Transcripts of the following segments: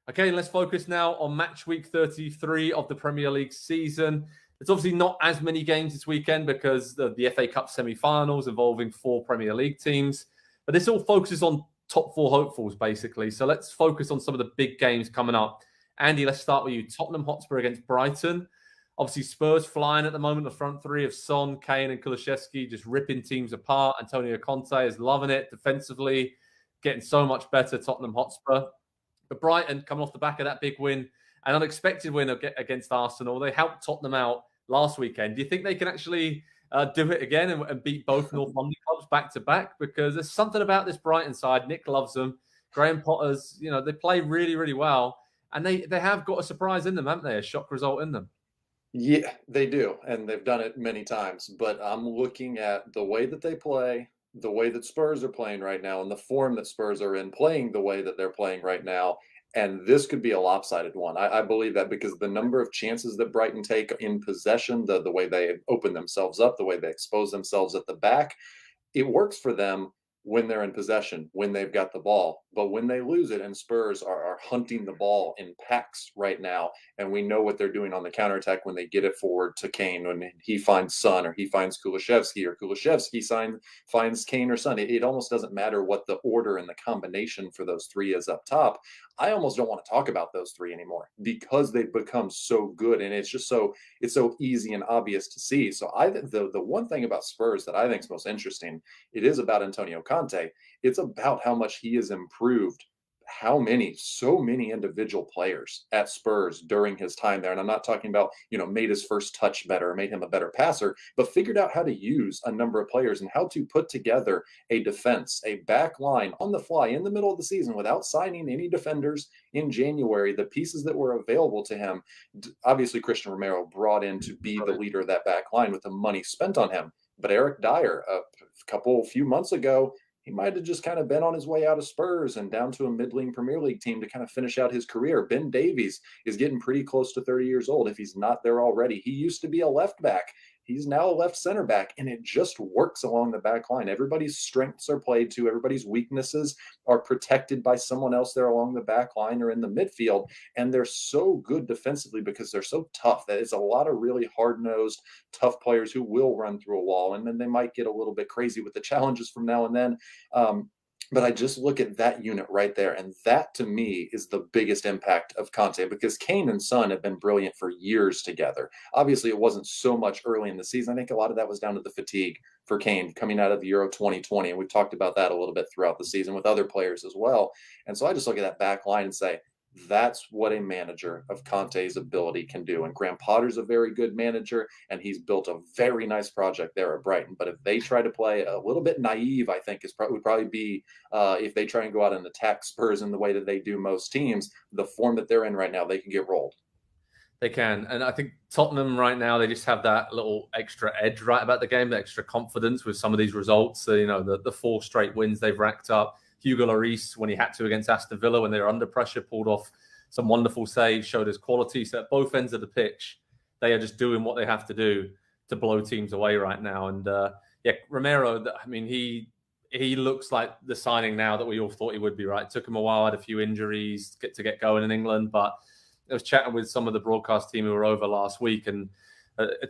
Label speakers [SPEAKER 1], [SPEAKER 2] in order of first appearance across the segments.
[SPEAKER 1] Okay, let's focus now on match week 33 of the Premier League season. There's obviously not as many games this weekend because the FA Cup semi-finals involving 4 Premier League teams. But this all focuses on top 4 hopefuls, basically. So let's focus on some of the big games coming up. Andy, let's start with you. Tottenham Hotspur against Brighton. Obviously, Spurs flying at the moment. The front three of Son, Kane and Kulusevski just ripping teams apart. Antonio Conte is loving it defensively, getting so much better, Tottenham Hotspur. But Brighton, coming off the back of that big win, an unexpected win against Arsenal, they helped Tottenham out last weekend. Do you think they can actually do it again and beat both North London clubs back to back? Because there's something about this Brighton side. Nick loves them. Graham Potter's, they play really, really well. And they have got a surprise in them, haven't they? A shock result in them.
[SPEAKER 2] Yeah, they do. And they've done it many times. But I'm looking at the way that they play, the way that Spurs are playing right now, and the form that Spurs are in, playing the way that they're playing right now. And this could be a lopsided one. I believe that because the number of chances that Brighton take in possession, the way they open themselves up, the way they expose themselves at the back, it works for them when they're in possession, when they've got the ball. But when they lose it, and Spurs are hunting the ball in packs right now, and we know what they're doing on the counterattack when they get it forward to Kane, when he finds Son, or he finds Kulusevski, or Kulusevski finds Kane or Son. It almost doesn't matter what the order and the combination for those three is up top. I almost don't want to talk about those three anymore because they've become so good, and it's so easy and obvious to see. So the one thing about Spurs that I think is most interesting, it is about Antonio Conte. It's about how much he has improved so many individual players at Spurs during his time there. And I'm not talking about, made his first touch better, made him a better passer, but figured out how to use a number of players and how to put together a defense, a back line on the fly in the middle of the season without signing any defenders in January. The pieces that were available to him, obviously Christian Romero brought in to be the leader of that back line with the money spent on him. But Eric Dyer, a few months ago, he might have just kind of been on his way out of Spurs and down to a middling Premier League team to kind of finish out his career. Ben Davies is getting pretty close to 30 years old if he's not there already. He used to be a left back. He's now a left center back, and it just works along the back line. Everybody's strengths are played to. Everybody's weaknesses are protected by someone else there along the back line or in the midfield, and they're so good defensively because they're so tough. That it's a lot of really hard-nosed, tough players who will run through a wall, and then they might get a little bit crazy with the challenges from now and then. But I just look at that unit right there, and that to me is the biggest impact of Conte, because Kane and Son have been brilliant for years together. Obviously, it wasn't so much early in the season. I think a lot of that was down to the fatigue for Kane coming out of the Euro 2020, and we've talked about that a little bit throughout the season with other players as well. And so I just look at that back line and say, that's what a manager of Conte's ability can do. And Graham Potter's a very good manager, and he's built a very nice project there at Brighton. But if they try to play a little bit naive, I think would probably be if they try and go out and attack Spurs in the way that they do most teams, the form that they're in right now, they can get rolled.
[SPEAKER 1] They can. And I think Tottenham right now, they just have that little extra edge right about the game, the extra confidence with some of these results. So, the 4 straight wins they've racked up. Hugo Lloris, when he had to against Aston Villa, when they were under pressure, pulled off some wonderful saves, showed his quality. So at both ends of the pitch, they are just doing what they have to do to blow teams away right now. And Romero, he looks like the signing now that we all thought he would be, right? It took him a while, had a few injuries to get going in England. But I was chatting with some of the broadcast team who were over last week, and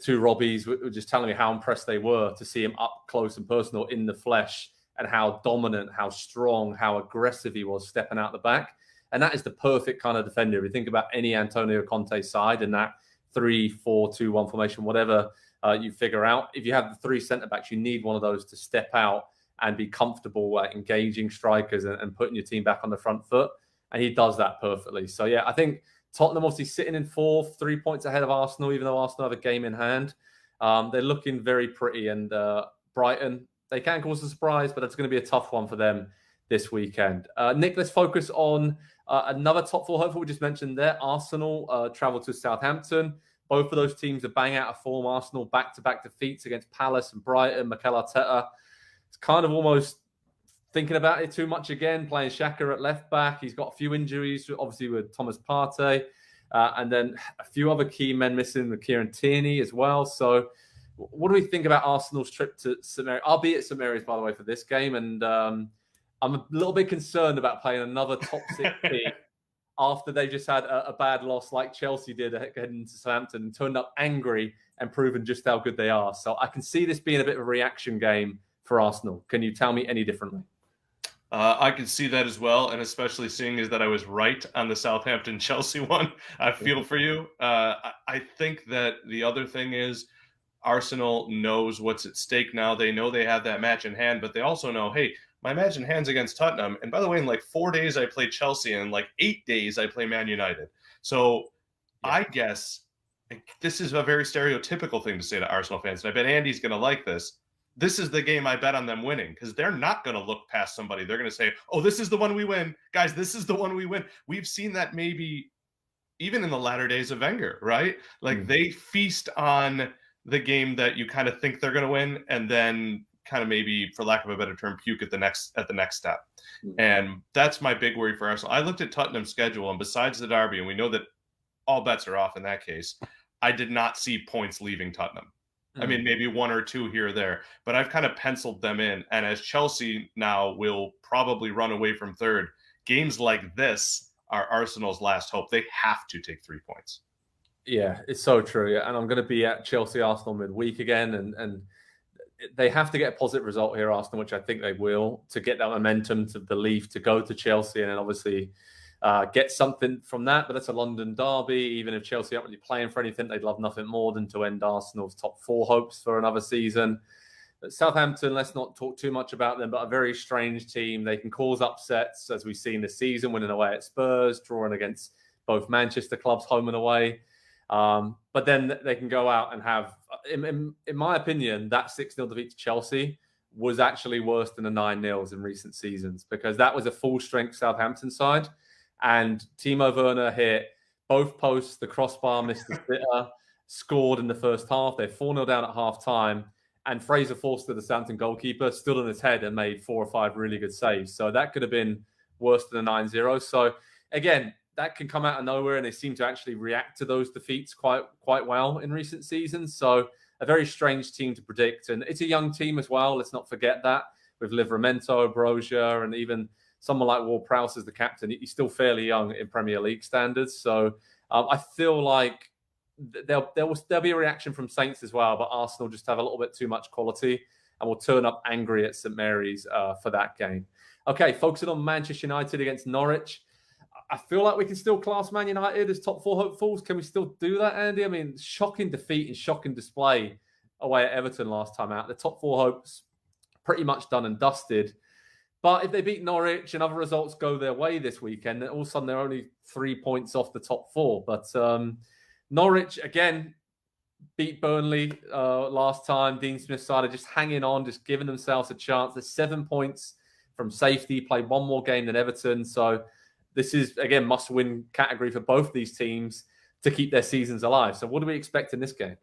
[SPEAKER 1] 2 Robbies were just telling me how impressed they were to see him up close and personal in the flesh, and how dominant, how strong, how aggressive he was stepping out the back. And that is the perfect kind of defender. If you think about any Antonio Conte side in that 3-4-2-1 formation, whatever you figure out, if you have the 3 centre-backs, you need one of those to step out and be comfortable engaging strikers and putting your team back on the front foot. And he does that perfectly. So, yeah, I think Tottenham obviously sitting in 4th, 3 points ahead of Arsenal, even though Arsenal have a game in hand. They're looking very pretty. And Brighton, they can cause a surprise, but it's going to be a tough one for them this weekend. Nick, let's focus on another top 4 hopeful we just mentioned there. Arsenal travel to Southampton. Both of those teams are bang out of form. Arsenal back-to-back defeats against Palace and Brighton. Mikel Arteta, it's kind of almost thinking about it too much again, playing Xhaka at left back. He's got a few injuries, obviously with Thomas Partey, and then a few other key men missing with Kieran Tierney as well. So what do we think about Arsenal's trip to St Mary's? I'll be at St Mary's, by the way, for this game. And I'm a little bit concerned about playing another top 6 team after they just had a bad loss like Chelsea did heading into Southampton and turned up angry and proven just how good they are. So I can see this being a bit of a reaction game for Arsenal. Can you tell me any differently?
[SPEAKER 3] I can see that as well, and especially seeing is that I was right on the Southampton-Chelsea one. I feel for you. I think that the other thing is Arsenal knows what's at stake now. They know they have that match in hand, but they also know, hey, my match in hand's against Tottenham. And by the way, in like 4 days I play Chelsea, and in like 8 days I play Man United. So I guess this is a very stereotypical thing to say to Arsenal fans, and I bet Andy's going to like this. This is the game I bet on them winning, because they're not going to look past somebody. They're going to say, oh, this is the one we win. Guys, this is the one we win. We've seen that maybe even in the latter days of Wenger, right? Like they feast on the game that you kind of think they're going to win, and then kind of maybe, for lack of a better term, puke at the next step. And that's my big worry for Arsenal. I looked at Tottenham's schedule, and besides the derby, and we know that all bets are off in that case, I did not see points leaving Tottenham. I mean, maybe 1 or 2 here or there, but I've kind of penciled them in. And as Chelsea now will probably run away from third, games like this are Arsenal's last hope. They have to take 3 points.
[SPEAKER 1] Yeah, it's so true. Yeah. And I'm going to be at Chelsea-Arsenal midweek again, and they have to get a positive result here, Arsenal, which I think they will, to get that momentum, to believe, to go to Chelsea, and then obviously get something from that. But that's a London derby. Even if Chelsea aren't really playing for anything, they'd love nothing more than to end Arsenal's top 4 hopes for another season. But Southampton, let's not talk too much about them, but a very strange team. They can cause upsets, as we've seen this season, winning away at Spurs, drawing against both Manchester clubs home and away. But then they can go out and have, in my opinion, that 6-0 defeat to Chelsea was actually worse than the 9-0s in recent seasons, because that was a full-strength Southampton side. And Timo Werner hit both posts, the crossbar missed the sitter, scored in the first half. They're 4-0 down at half-time. And Fraser Forster, the Southampton goalkeeper, stood on his head and made 4 or 5 really good saves. So that could have been worse than a 9-0. So, again, that can come out of nowhere, and they seem to actually react to those defeats quite well in recent seasons. So a very strange team to predict. And it's a young team as well. Let's not forget that, with Livramento, Brozier, and even someone like Ward-Prowse as the captain. He's still fairly young in Premier League standards. So I feel like there'll be a reaction from Saints as well, but Arsenal just have a little bit too much quality and will turn up angry at St Mary's for that game. Okay, focusing on Manchester United against Norwich. I feel like we can still class Man United as top 4 hopefuls. Can we still do that, Andy? I mean, shocking defeat and shocking display away at Everton last time out. The top 4 hopes pretty much done and dusted. But if they beat Norwich and other results go their way this weekend, then all of a sudden they're only 3 points off the top 4. But Norwich, again, beat Burnley last time. Dean Smith's side are just hanging on, just giving themselves a chance. They're 7 points from safety, played 1 more game than Everton. So this is, again, must-win category for both these teams to keep their seasons alive. So what do we expect in this game?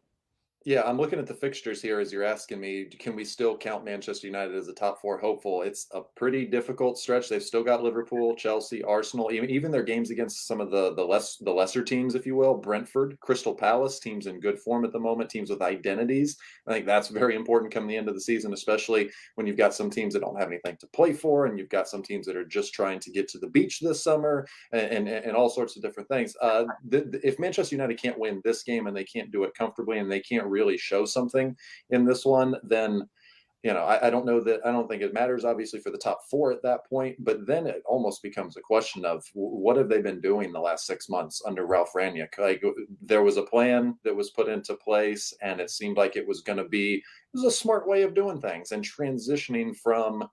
[SPEAKER 2] Yeah, I'm looking at the fixtures here as you're asking me, can we still count Manchester United as a top 4 hopeful? It's a pretty difficult stretch. They've still got Liverpool, Chelsea, Arsenal, even their games against some of the lesser teams, if you will, Brentford, Crystal Palace, teams in good form at the moment, teams with identities. I think that's very important coming the end of the season, especially when you've got some teams that don't have anything to play for, and you've got some teams that are just trying to get to the beach this summer, and all sorts of different things. If Manchester United can't win this game, and they can't do it comfortably, and they can't really show something in this one, then I don't know that. I don't think it matters, obviously, for the top 4 at that point, but then it almost becomes a question of what have they been doing the last 6 months under Ralph Rangnick? Like, there was a plan that was put into place, and it seemed like it was a smart way of doing things, and transitioning from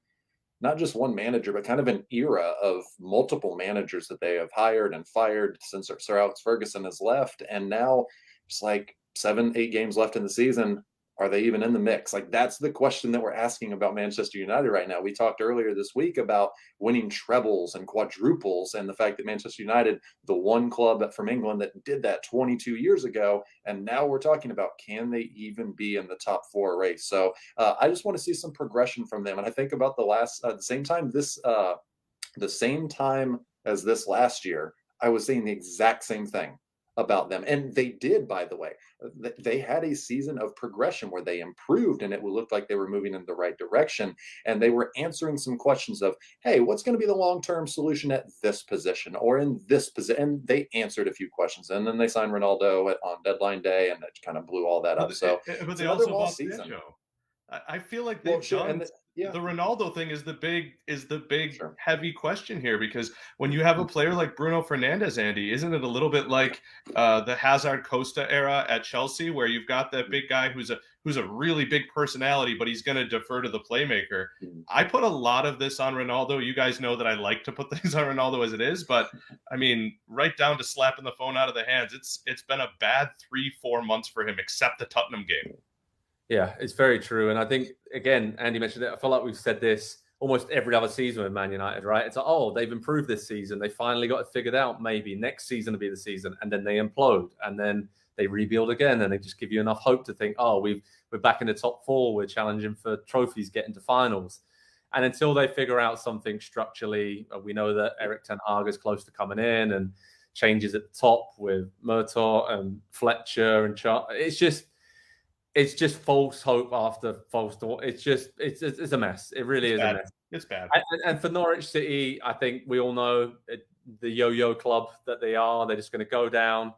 [SPEAKER 2] not just one manager, but kind of an era of multiple managers that they have hired and fired since Sir Alex Ferguson has left. And now it's like 7-8 games left in the season. Are they even in the mix? Like, that's the question that we're asking about Manchester United right now. We talked earlier this week about winning trebles and quadruples, and the fact that Manchester United, the one club from England that did that 22 years ago, and now we're talking about, can they even be in the top 4 race? So I just want to see some progression from them. And I think about the same time as this last year, I was saying the exact same thing about them. And they did, by the way. They had a season of progression where they improved and it looked like they were moving in the right direction. And they were answering some questions of, hey, what's going to be the long-term solution at this position or in this position? And they answered a few questions. And then they signed Ronaldo on deadline day, and it kind of blew all that up. So
[SPEAKER 3] but
[SPEAKER 2] it's
[SPEAKER 3] they
[SPEAKER 2] another
[SPEAKER 3] also
[SPEAKER 2] lost
[SPEAKER 3] bought
[SPEAKER 2] season.
[SPEAKER 3] Sancho. I feel like they've done the Ronaldo thing is the big heavy question here, because when you have a player like Bruno Fernandes, Andy, isn't it a little bit like the Hazard Costa era at Chelsea, where you've got that big guy who's a really big personality, but he's going to defer to the playmaker? I put a lot of this on Ronaldo. You guys know that I like to put things on Ronaldo as it is, but I mean, right down to slapping the phone out of the hands. It's been a bad 3-4 months for him, except the Tottenham game.
[SPEAKER 1] Yeah, it's very true. And I think, again, Andy mentioned it. I feel like we've said this almost every other season with Man United, right? It's like, oh, they've improved this season. They finally got it figured out. Maybe next season will be the season. And then they implode. And then they rebuild again. And they just give you enough hope to think, oh, we're back in the top 4. We're challenging for trophies, getting to finals. And until they figure out something structurally, we know that Erik ten Hag is close to coming in, and changes at the top with Murtaugh and Fletcher and it's just false hope after false thought. It's a mess. It really is a mess.
[SPEAKER 3] It's bad.
[SPEAKER 1] And for Norwich City, I think we all know the yo-yo club that they are. They're just going to go down,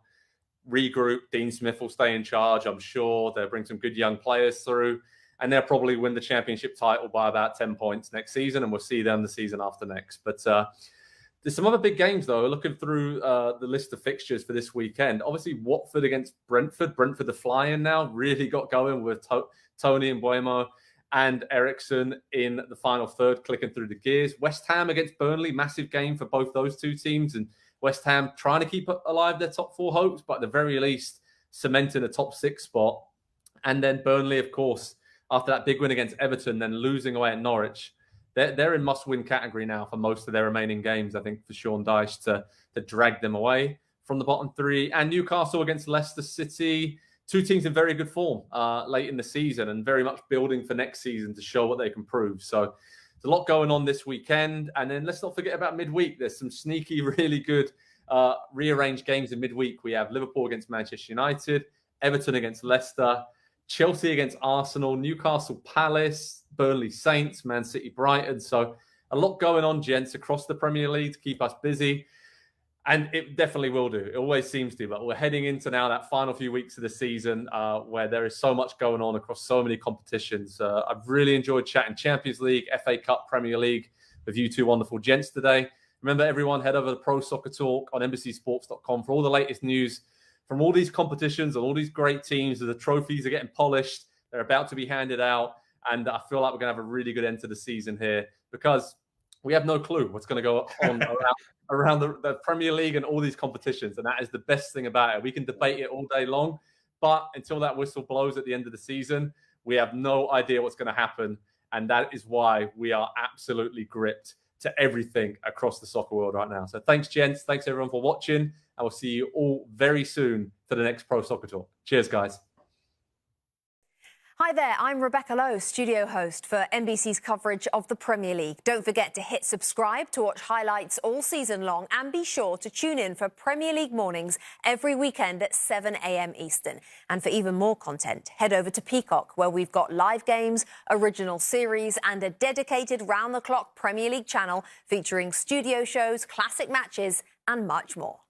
[SPEAKER 1] regroup. Dean Smith will stay in charge, I'm sure. They'll bring some good young players through, and they'll probably win the championship title by about 10 points next season, and we'll see them the season after next. But there's some other big games, though. Looking through the list of fixtures for this weekend, obviously Watford against Brentford. Brentford are flying now, really got going with Tony and Buemo and Eriksson in the final third, clicking through the gears. West Ham against Burnley, massive game for both those two teams. And West Ham trying to keep alive their top 4 hopes, but at the very least, cementing a top 6 spot. And then Burnley, of course, after that big win against Everton, then losing away at Norwich. They're in must-win category now for most of their remaining games, I think, for Sean Dyche to drag them away from the bottom 3. And Newcastle against Leicester City, 2 teams in very good form late in the season and very much building for next season to show what they can prove. So there's a lot going on this weekend. And then let's not forget about midweek. There's some sneaky, really good rearranged games in midweek. We have Liverpool against Manchester United, Everton against Leicester, Chelsea against Arsenal, Newcastle Palace, Burnley Saints, Man City Brighton. So a lot going on, gents, across the Premier League to keep us busy. And it definitely will do. It always seems to. But we're heading into now that final few weeks of the season where there is so much going on across so many competitions. I've really enjoyed chatting Champions League, FA Cup, Premier League with you two wonderful gents today. Remember, everyone, head over to Pro Soccer Talk on NBCSports.com for all the latest news from all these competitions and all these great teams. The trophies are getting polished. They're about to be handed out. And I feel like we're going to have a really good end to the season here, because we have no clue what's going to go on around the Premier League and all these competitions. And that is the best thing about it. We can debate it all day long, but until that whistle blows at the end of the season, we have no idea what's going to happen. And that is why we are absolutely gripped to everything across the soccer world right now. So thanks, gents. Thanks, everyone, for watching. And we'll see you all very soon for the next Pro Soccer Talk. Cheers, guys.
[SPEAKER 4] Hi there, I'm Rebecca Lowe, studio host for NBC's coverage of the Premier League. Don't forget to hit subscribe to watch highlights all season long, and be sure to tune in for Premier League mornings every weekend at 7 a.m. Eastern. And for even more content, head over to Peacock, where we've got live games, original series and a dedicated round-the-clock Premier League channel featuring studio shows, classic matches and much more.